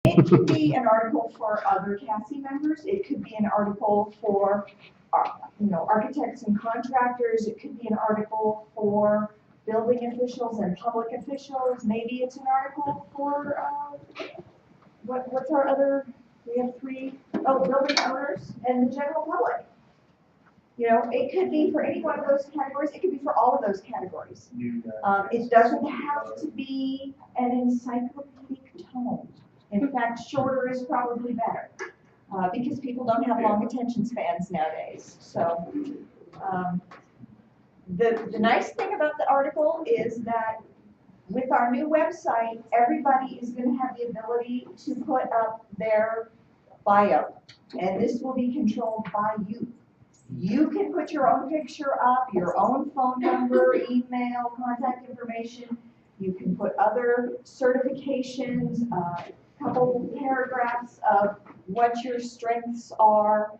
It could be an article for other CASI members. It could be an article for, architects and contractors. It could be an article for building officials and public officials. Maybe it's an article for, what's our other, we have three, building owners and the general public. It could be for any one of those categories. It could be for all of those categories. It doesn't have to be an encyclopedic tome. In fact, shorter is probably better because people don't have long attention spans nowadays. So the nice thing about the article is that with our new website, everybody is going to have the ability to put up their bio, and this will be controlled by you. You can put your own picture up, your own phone number, email, contact information. You can put other certifications, couple paragraphs of what your strengths are.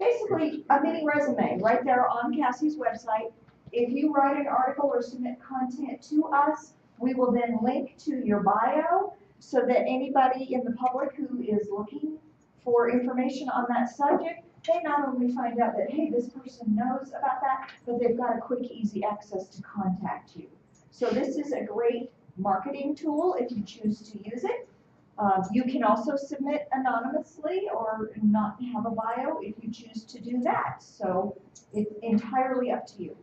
Basically, a mini resume right there on CASI's website. If you write an article or submit content to us, we will then link to your bio so that anybody in the public who is looking for information on that subject, they not only find out that, hey, this person knows about that, but they've got a quick, easy access to contact you. So this is a great marketing tool if you choose to use it. You can also submit anonymously or not have a bio if you choose to do that. So it's entirely up to you.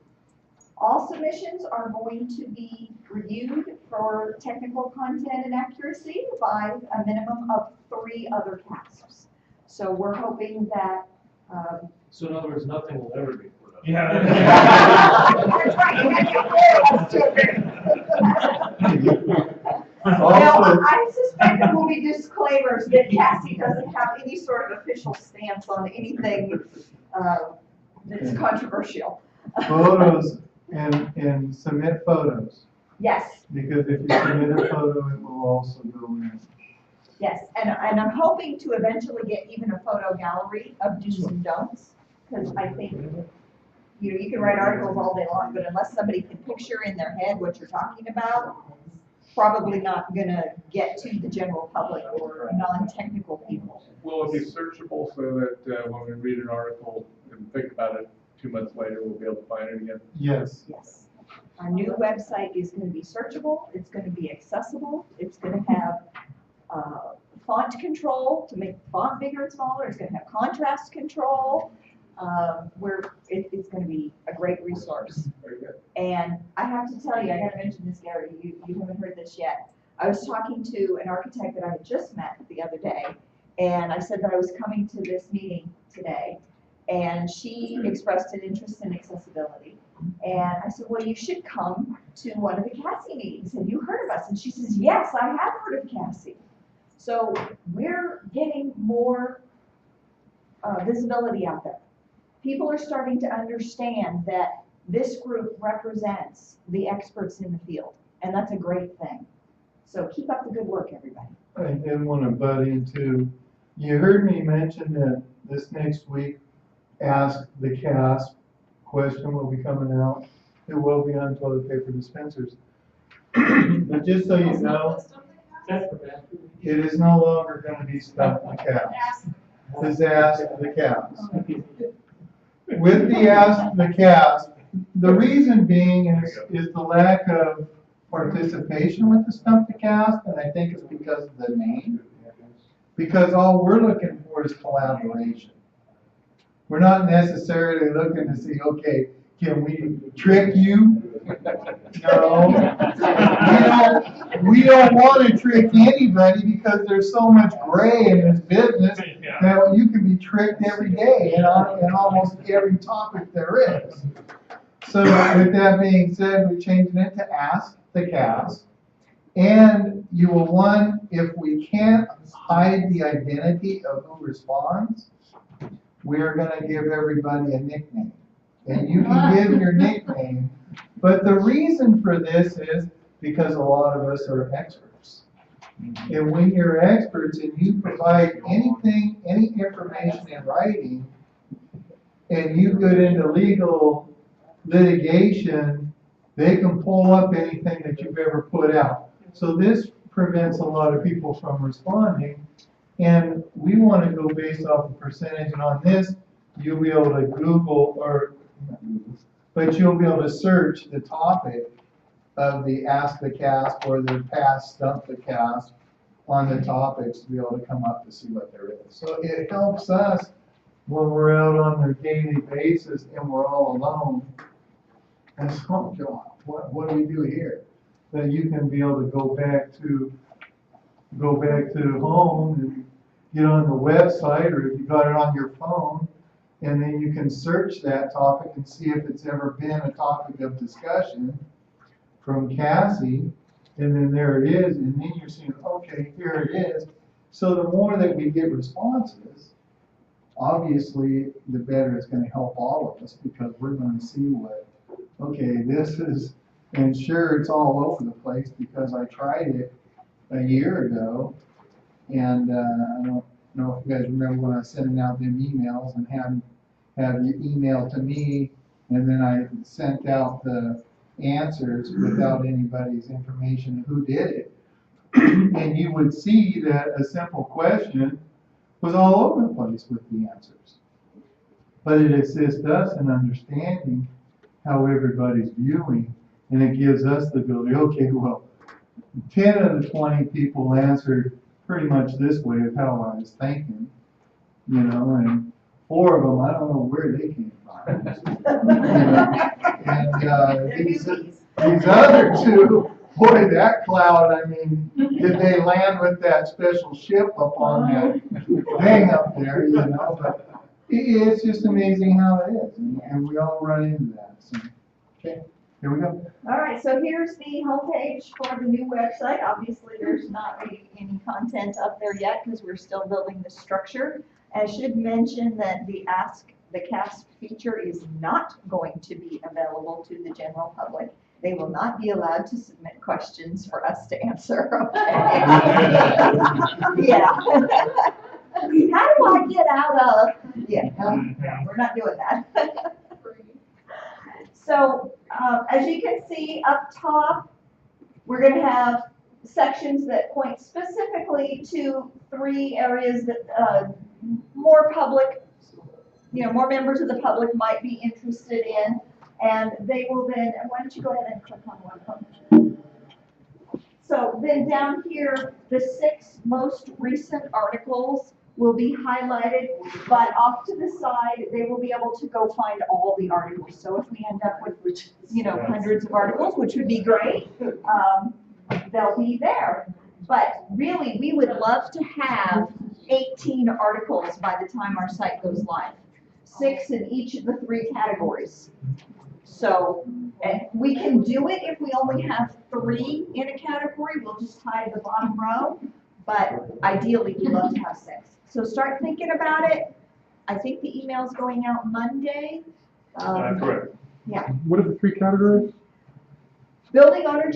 All submissions are going to be reviewed for technical content and accuracy by a minimum of 3 other CASPs. So we're hoping that So in other words, nothing will ever be put up. Yeah. That's right. Well, I suspect there will be disclaimers that CASI doesn't have any sort of official stance on anything that's controversial. Photos and submit photos, Yes, because if you submit a photo, it will also go in. yes, and I'm hoping to eventually get even a photo gallery of do's and don'ts, because I think, you can write articles all day long, but unless somebody can picture in their head what you're talking about, probably not gonna get to the general public or non-technical people. Will it be searchable so that when we read an article and think about it 2 months later, we'll be able to find it again? Yes. Yes. Our new website is gonna be searchable, it's gonna be accessible, it's gonna have font control to make the font bigger and smaller, it's gonna have contrast control, it's gonna be a great resource. Very good. And I have to tell you, I gotta mention this, Gary, you haven't heard this yet. I was talking to an architect that I had just met the other day, and I said that I was coming to this meeting today, and she expressed an interest in accessibility. And I said, well, you should come to one of the CASI meetings. Have you heard of us? And she says, yes, I have heard of CASI. So we're getting more visibility out there. People are starting to understand that this group represents the experts in the field, and that's a great thing. So keep up the good work, everybody. I did want to butt into, you heard me mention that this next week, Ask the CASP question will be coming out. It will be on toilet paper dispensers. But just so you know, it is no longer going to be Stump the CASP. It's Ask the CASP. With the Ask the CASP, the reason being is the lack of participation with the Stump the CASP, and I think it's because of the name. Because all we're looking for is collaboration. We're not necessarily looking to see, okay, can we trick you? No. We don't want to trick anybody because there's so much gray in this business that you can be tricked every day and on almost every topic there is. So with that being said, we're changing it to Ask the CASP. And you will want, if we can't hide the identity of who responds, we are going to give everybody a nickname. And you can give your nickname. But the reason for this is because a lot of us are experts. And when you're experts and you provide anything, any information in writing, and you get into legal litigation, they can pull up anything that you've ever put out. So this prevents a lot of people from responding. And we want to go based off the percentage, and on this, you'll be able to Google, or, not Google, but you'll be able to search the topic of the Ask the Cast or the past Stump the Cast on the topics to be able to come up to see what there is. So it helps us when we're out on a daily basis and we're all alone. And it's, oh God, what do we do here? That you can be able to go back to home and get on the website, or if you got it on your phone, and then you can search that topic and see if it's ever been a topic of discussion from CASI, and then there it is, and then you're seeing, okay, here it is. So the more that we get responses, obviously, the better it's gonna help all of us, because we're gonna see what, okay, this is, and sure, it's all over the place, because I tried it a year ago, and I don't know if you guys remember when I was sending out them emails and have you email to me, and then I sent out the answers without anybody's information who did it. And you would see that a simple question was all over the place with the answers. But it assists us in understanding how everybody's viewing, and it gives us the ability, okay, well, 10 of the 20 people answered pretty much this way of how I was thinking, you know, and 4 of them, I don't know where they came from. And these other 2, boy, that cloud, I mean, did they land with that special ship up on that thing up there, you know, but it's just amazing how it is, and we all run into that, so, okay. Here we go. All right, so here's the homepage for the new website. Obviously, there's not really any content up there yet because we're still building the structure. I should mention that the Ask the Cast feature is not going to be available to the general public. They will not be allowed to submit questions for us to answer. Okay? Yeah. How do I get out of? Yeah, no, we're not doing that. So, as you can see up top, we're going to have sections that point specifically to 3 areas that more public, more members of the public might be interested in. And they will then, why don't you go ahead and click on one of them. So then down here, the 6 most recent articles will be highlighted, but off to the side, they will be able to go find all the articles. So if we end up with, hundreds of articles, which would be great, they'll be there. But really, we would love to have 18 articles by the time our site goes live. 6 in each of the 3 categories. So, and we can do it if we only have 3 in a category. We'll just hide the bottom row. But ideally, we'd love to have 6. So start thinking about it. I think the email's going out Monday. Correct. Yeah. What are the 3 categories? Building owner,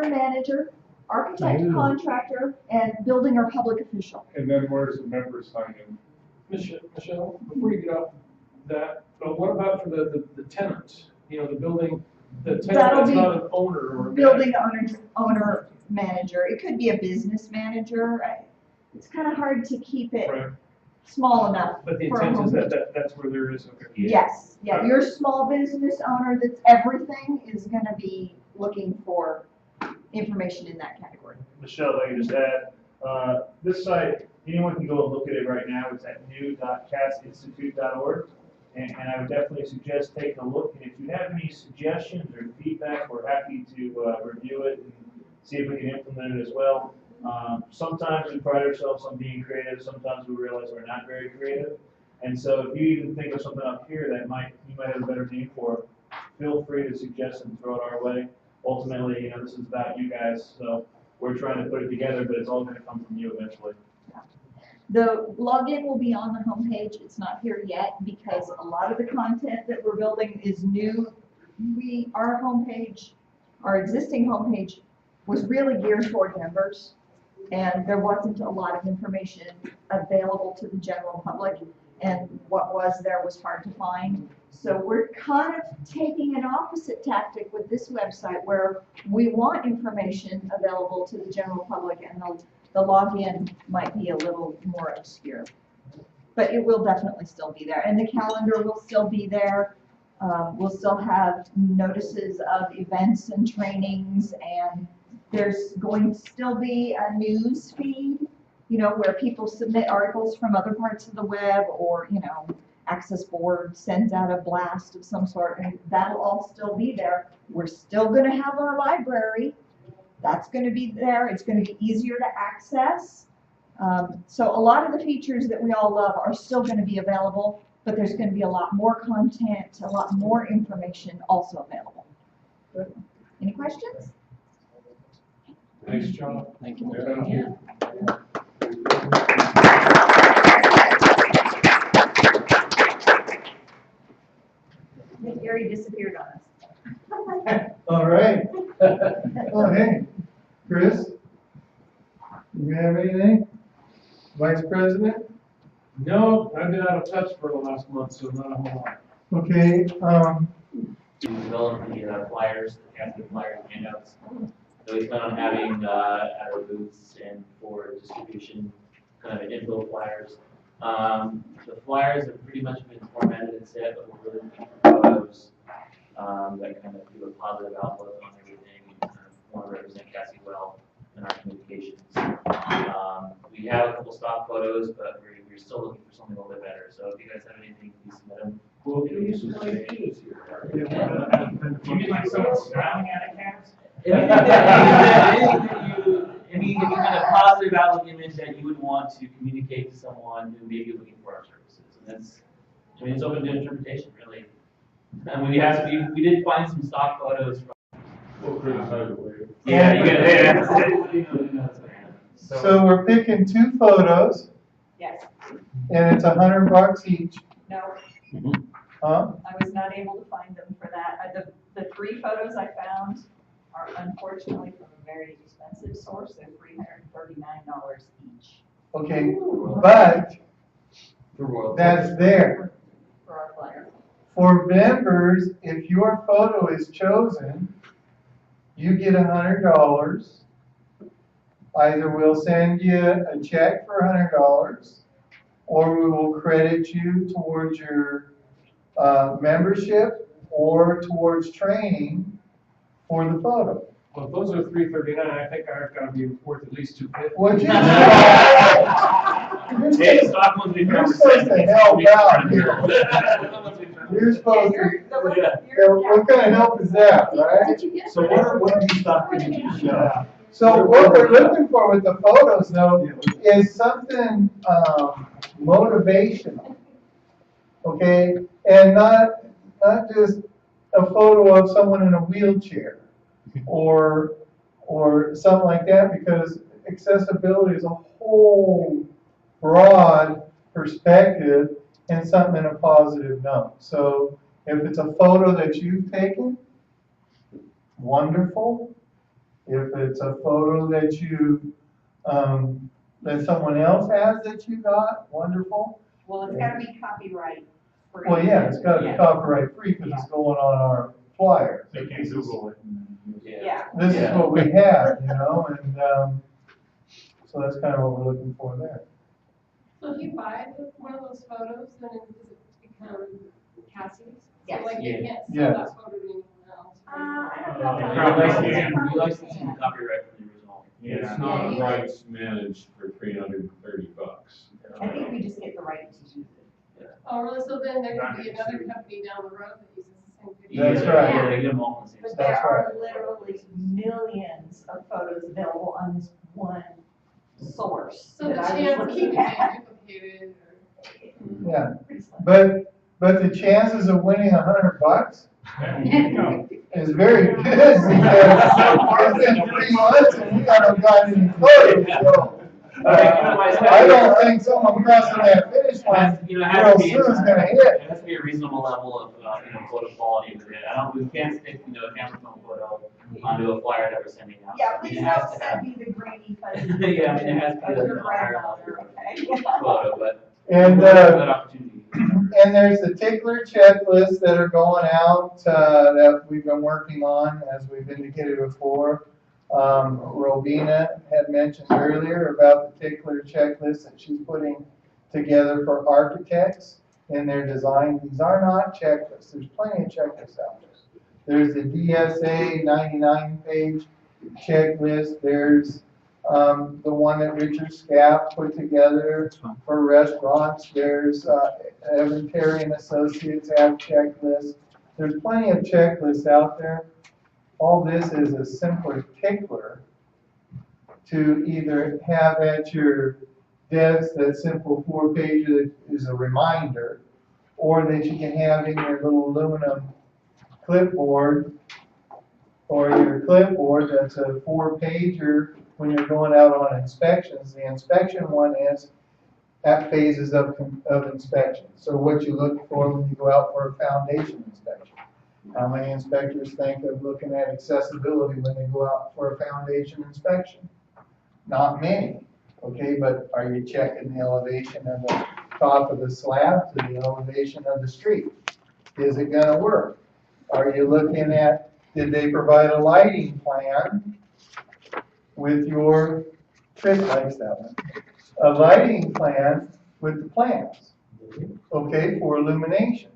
manager, architect, contractor, and building or public official. And then where's the member sign in? Michelle, before you get off that, but what about for the tenant? The building, the tenant That'll that's be not an owner or a building manager. owner, manager. It could be a business manager. It's kind of hard to keep it Right. small enough. But the for a intent is homepage. that's where there is, okay. Yes, yeah, Right. your small business owner that's everything is gonna be looking for information in that category. Michelle, if I could just add, this site, anyone can go and look at it right now. It's at new.casinstitute.org. And I would definitely suggest taking a look. And if you have any suggestions or feedback, we're happy to review it and see if we can implement it as well. Sometimes we pride ourselves on being creative. Sometimes we realize we're not very creative. And so if you even think of something up here that you might have a better name for, feel free to suggest and throw it our way. Ultimately, this is about you guys, so we're trying to put it together, but it's all going to come from you eventually. The login will be on the homepage. It's not here yet because a lot of the content that we're building is new. Our homepage, our existing homepage was really geared toward members, and there wasn't a lot of information available to the general public. and what was there was hard to find. So we're kind of taking an opposite tactic with this website where we want information available to the general public, and the login might be a little more obscure. But it will definitely still be there, and the calendar will still be there. We'll still have notices of events and trainings, and there's going to still be a news feed, you know, where people submit articles from other parts of the web, or, you know, Access Board sends out a blast of some sort, and that'll all still be there. We're still gonna have our library. That's gonna be there. It's gonna be easier to access. So a lot of the features that we all love are still gonna be available, but there's gonna be a lot more content, a lot more information also available. Any questions? Nice job. Thank you. Yeah. Gary disappeared on us. All right. Oh, hey, Chris, you have anything? Vice President? No, I've been out of touch for the last month, so not a whole lot. Okay, To develop the flyers, the CASI flyer handouts. So we plan on having at our booths and for distribution, kind of info flyers. The flyers have pretty much been formatted and set, but we're really looking for photos that kind of do a positive outlook on everything and kind of want to represent CASI well in our communications. We have a couple stock photos, but we're still looking for something a little bit better. So if you guys have anything, please submit them. Well, we use some LEDs here. Do you mean like someone smiling at a cat? Any kind of positive outlook image that you would want to communicate to someone who may be looking for our services. And that's, I mean, it's open to interpretation, really. And we did find some stock photos from. We'll criticize it later. Yeah, you got so we're picking 2 photos, Yes, and it's $100 each, no, huh? I was not able to find them for that. The 3 photos I found are unfortunately from a very expensive source. They're $339 each Okay, but For royalties. that's there. for our flyer. For members, if your photo is chosen, you get $100. Either we'll send you a check for $100, or we will credit you towards your membership or towards training for the photo. Well, if those are $339, I think I've got to be worth at least $250. What'd you Hey, the stock ones we You're found. supposed to help out here. You're supposed to, what kind of help is that, right? So what did you stop in to show? So what we're looking for with the photos though is something motivational, okay? And not just a photo of someone in a wheelchair or something like that, because accessibility is a whole broad perspective and something in a positive note. So if it's a photo that you've taken, wonderful. If it's a photo that you, that someone else has that you got, wonderful. Well, it's gotta be copyright free. Well, yeah, it's gotta be Yeah. copyright free because it's going on our flyer. They can't Google it. Yeah. This is what we have, you know, and, so that's kind of what we're looking for there. So if you buy one of those photos, then does it become CASI's? Yes. So like Yeah. you can't Yeah. sell that photo to anyone else? I don't know. You're licensing the copyright from the original. It's Yeah, not you- rights managed for $330. I think we just get the right to use it. Oh, really? So then there could be another company down the road that uses the same picture? That's right. Yeah, they get them all in the same But spot. there That's are literally millions of photos available on this one source So the that I was chances of looking it at. being duplicated Yeah, Pretty slim. but the chances of winning $100 Yeah. is very good because it's been 3 months and we haven't gotten any photos, so. I don't think someone crossing that finish line It has real to be, soon is gonna hit. it has to be a reasonable level of, photo quality with it. We can't stick, a camera phone photo onto a flyer that we're sending out. Yeah, I mean, please it has don't to have- send me the grainy fuzzy. Yeah, I mean, it has to be of your a higher granddaughter, level okay? photo, but. And, we'll have that opportunity. And there's the tickler checklists that are going out, that we've been working on, as we've indicated before. Robina had mentioned earlier about the tickler checklist that she's putting together for architects in their design. These are not checklists. There's plenty of checklists out there. There's the DSA 99-page checklist. There's the one that Richard Scaff put together for restaurants. There's Evan Terry and Associates have checklists. There's plenty of checklists out there. All this is a simpler tickler to either have at your desk. That simple 4-page is a reminder, or that you can have in your little aluminum clipboard, or your clipboard that's a 4-pager when you're going out on inspections. The inspection one is at phases of inspection. So what you look for when you go out for a foundation inspection. How many inspectors think of looking at accessibility when they go out for a foundation inspection? Not many, okay, but are you checking the elevation of the top of the slab to the elevation of the street? Is it gonna work? Are you looking at, did they provide a lighting plan with your, Chris likes that one, a lighting plan with the plans, okay, for illumination?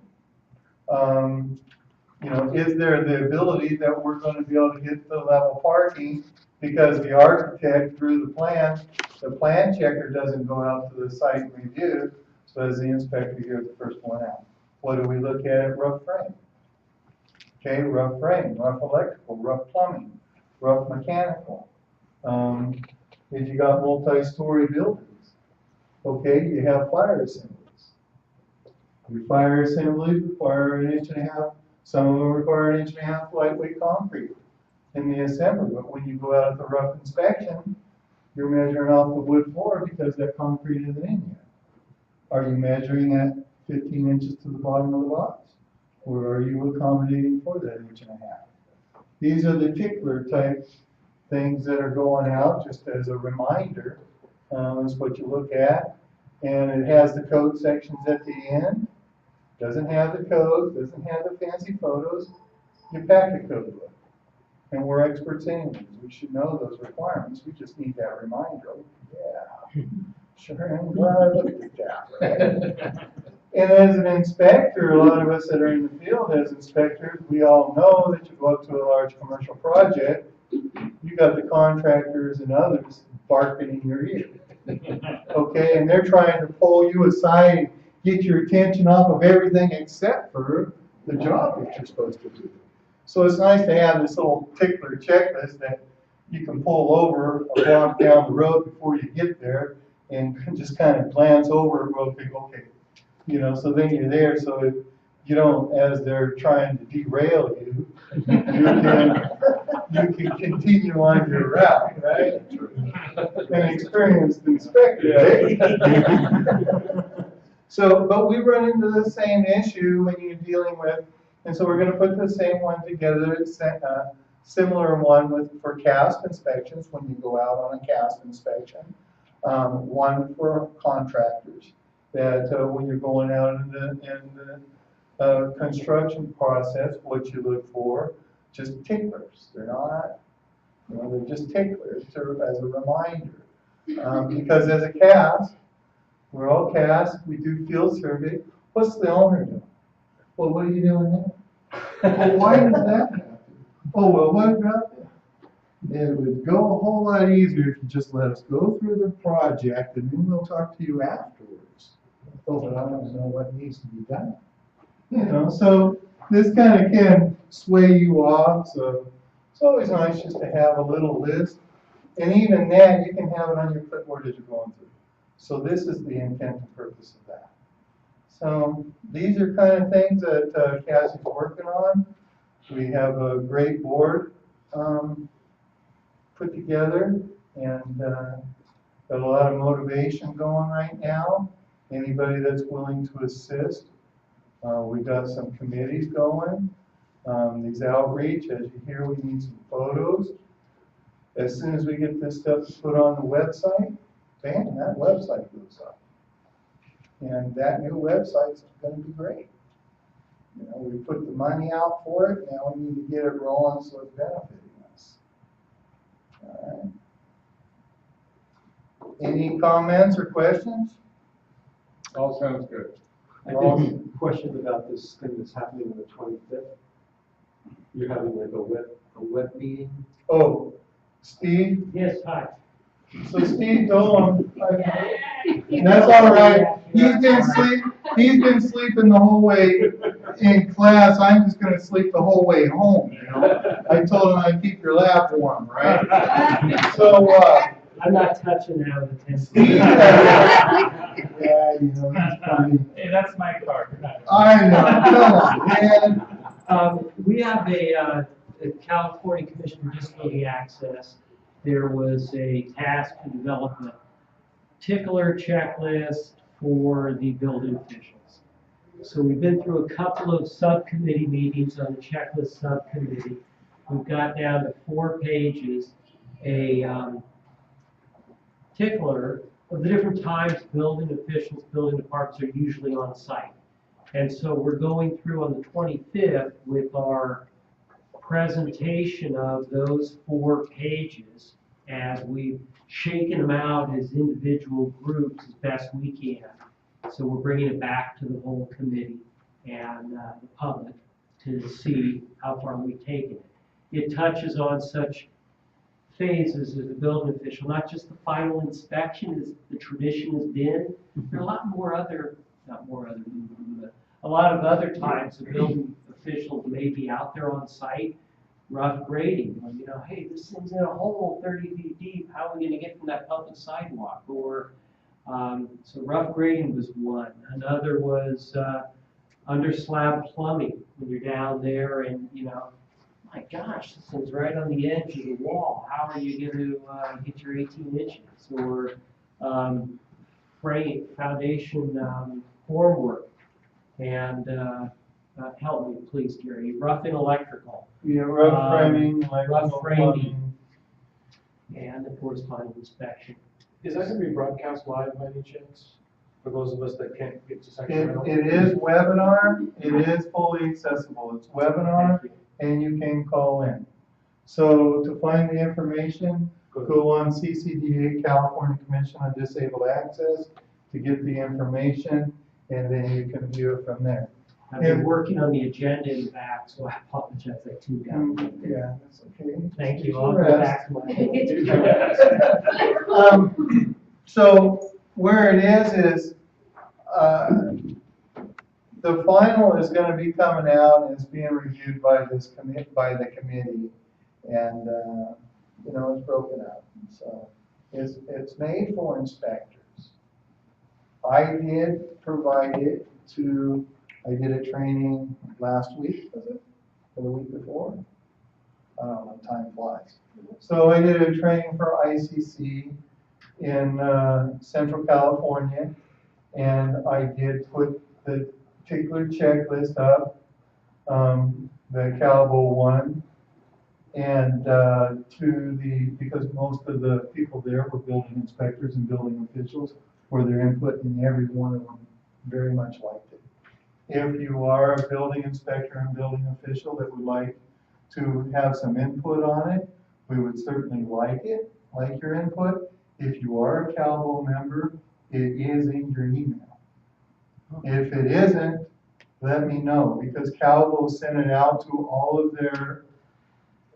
You know, is there the ability that we're going to be able to get the level parking because the architect drew the plan checker doesn't go out to the site and review, so as the inspector, you're the first one out. What do we look at? Rough frame. Okay, rough frame, rough electrical, rough plumbing, rough mechanical. If you got multi-story buildings, okay, you have fire assemblies. Your fire assemblies require 1.5 inches. Some of them require 1.5 inches lightweight concrete in the assembly, but when you go out at the rough inspection, you're measuring off the wood floor because that concrete isn't in yet. Are you measuring at 15 inches to the bottom of the box? Or are you accommodating for that 1.5 inches? These are the tickler type things that are going out just as a reminder, is what you look at. And it has the code sections at the end. Doesn't have the codes, doesn't have the fancy photos. You pack the code book. And we're experts anyways. We should know those requirements. We just need that reminder. Yeah, sure, I'm glad I looked at that, right? And as an inspector, a lot of us that are in the field as inspectors, we all know that you go up to a large commercial project, you got the contractors and others barking in your ear. Okay, and they're trying to pull you aside and get your attention off of everything except for the job that you're supposed to do. So it's nice to have this little tickler checklist that you can pull over a block down the road before you get there and just kind of glance over it real quick, okay. You know, so then you're there, so if you don't, as they're trying to derail you, you can continue on your route, right? An experienced inspector, right? So, but we run into the same issue when you're dealing with, and so we're going to put the same one together, similar one for CAST inspections when you go out on a CAST inspection, one for contractors. That when you're going out in the construction process, what you look for, just ticklers. They're not, you know, they're just ticklers as a reminder. Because as a CAST, we're all CAST, we do field survey. What's the owner doing? Well, what are you doing there? Well, why does that happen? Oh, well, what about that? It would go a whole lot easier if you just let us go through the project and then we'll talk to you afterwards. Oh, but I don't know what needs to be done. You know, so this kind of can sway you off. So it's always nice just to have a little list. And even that, you can have it on your clipboard as you're going through. So this is the intent and purpose of that. So these are kind of things that CASI is working on. We have a great board put together and got a lot of motivation going right now. Anybody that's willing to assist. We've got some committees going. These outreach, as you hear, we need some photos. As soon as we get this stuff put on the website, bam, that website goes up. And that new website's gonna be great. You know, we put the money out for it, now we need to get it rolling so it's benefiting us. All right. Any comments or questions? All sounds good. I did a question about this thing that's happening on the 25th. You're having like a web meeting? Oh, Steve? Yes, hi. So Steve told him, that's all right. He's been sleeping the whole way in class. I'm just gonna sleep the whole way home, you know? I told him I'd keep your lap warm, right? So, I'm not touching that with a 10. Steve, yeah, you know, he's funny. Hey, that's my card. I know, come on, man. We have a California Commission for Disability Access. There was a task to develop a particular checklist for the building officials. So we've been through a couple of subcommittee meetings on the checklist subcommittee. We've got down to 4 pages, a particular of the different times building officials, building departments are usually on site. And so we're going through on the 25th with our presentation of those 4 pages as we've shaken them out as individual groups as best we can. So we're bringing it back to the whole committee and the public to see how far we've taken it. It touches on such phases as the building official, not just the final inspection as the tradition has been. There are a lot more other, a lot of other times the building officials may be out there on site, rough grading, or, you know, hey, this thing's in a hole 30 feet deep, how are we gonna get from that public sidewalk? Or, so rough grading was one. Another was under slab plumbing, when you're down there and, you know, my gosh, this thing's right on the edge of the wall. How are you going to get your 18 inches? Or frame, foundation formwork. And help me, please, Gary. Rough and electrical. Yeah, rough framing, like. Rough framing. And, of course, final inspection. Is that gonna be broadcast live by any chance? For those of us that can't get to Sacramento? It is webinar, it is fully accessible. It's webinar, and you can call in. So to find the information, go on CCDA, California Commission on Disabled Access, to get the information, and then you can view it from there. I've been working on the agenda in the back, so I apologize, I tuned out. Yeah, that's okay. Thank you, Just I'll go rest. back to my. So where it is the final is gonna be coming out and it's being reviewed by the committee. And, you know, it's broken up. So it's made for inspectors. I did provide it to, I did a training last week, was it? Or the week before? I don't know, time flies. So I did a training for ICC in Central California, and I did put the particular checklist up, the Calvo one, and because most of the people there were building inspectors and building officials, where their input in every one of them very much liked it. If you are a building inspector and building official that would like to have some input on it, we would certainly like your input. If you are a Calvo member, it is in your email. If it isn't, let me know, because Calvo sent it out to all of their,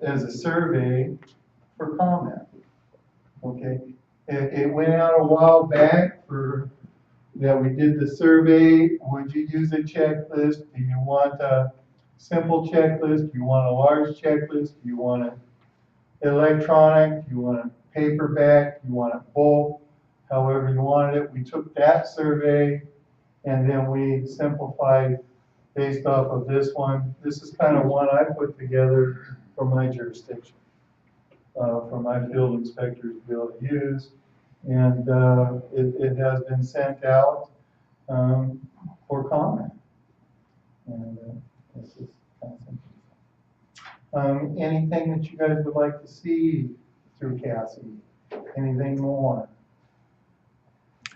as a survey for comment. Okay, it went out a while back that we did the survey. Would you use a checklist? Do you want a simple checklist? Do you want a large checklist? Do you want it electronic? Do you want it paperback? Do you want it both? However you wanted it. We took that survey and then we simplified based off of this one. This is kind of one I put together for my jurisdiction, for my field inspectors to be able to use. And it has been sent out for comment. And this is kind of simple. Anything that you guys would like to see through CASI? Anything more?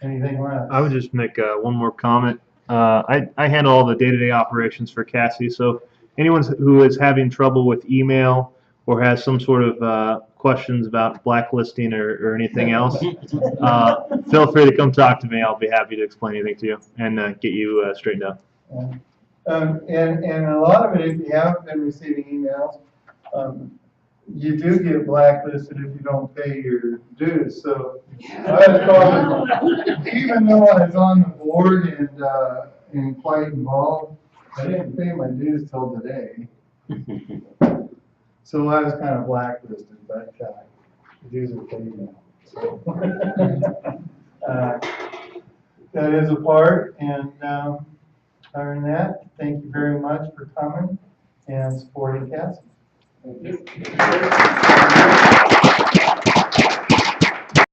Anything left? I would just make one more comment. I handle all the day-to-day operations for CASI, so anyone who is having trouble with email or has some sort of questions about blacklisting or anything else, feel free to come talk to me. I'll be happy to explain anything to you and get you straightened out. And a lot of it, if you have been receiving emails, you do get blacklisted if you don't pay your dues. So I was called, even though I was on the board and quite involved, I didn't pay my dues till today. So I was kind of blacklisted, but the dues are paid now. So that is a part, and other than that, thank you very much for coming and supporting CASI. Thank you.